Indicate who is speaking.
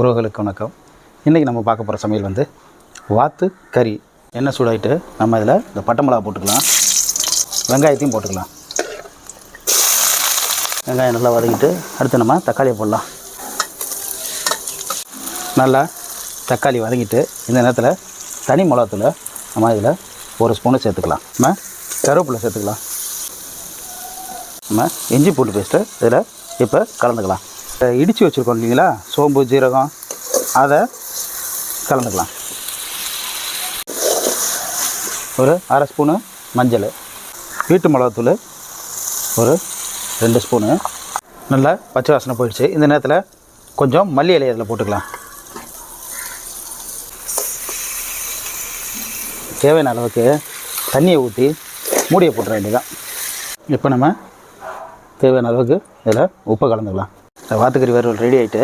Speaker 1: உறவுகளுக்கு வணக்கம். இன்றைக்கி நம்ம பார்க்க போகிற சமையல் வந்து வாத்து கறி. எண்ணெய் சூடாகிட்டு நம்ம இதில் இந்த பட்டை மிளகா போட்டுக்கலாம், வெங்காயத்தையும் போட்டுக்கலாம். வெங்காயம் நல்லா வதக்கிட்டு அடுத்து நம்ம தக்காளியை போடலாம். நல்லா தக்காளி வதக்கிட்டு இந்த நேரத்தில் தனி மிளகாத்தூளை நம்ம இதில் ஒரு ஸ்பூனு சேர்த்துக்கலாம். நம்ம கருவேப்பிலை சேர்த்துக்கலாம். நம்ம இஞ்சி பூண்டு பேஸ்ட்டு இதில் இப்போ கலந்துக்கலாம். இடித்து வச்சுருக்கோம் இல்லைங்களா, சோம்பு ஜீரகம், அதை கலந்துக்கலாம். ஒரு அரை ஸ்பூனு மஞ்சள், வீட்டு மிளகாத்தூள் ஒரு 2 ஸ்பூனு. நல்லா பச்சை வாசனை போயிடுச்சு. இந்த நேரத்தில் கொஞ்சம் மல்லி இலையை இதில் போட்டுக்கலாம். தேவையான அளவுக்கு தண்ணியை ஊற்றி மூடியை போட்டுற வேண்டியதான். இப்போ நம்ம தேவையான அளவுக்கு இதில் உப்பு கலந்துக்கலாம். வாத்துக்கறி வறுவல் ரெடி ஆகிட்டு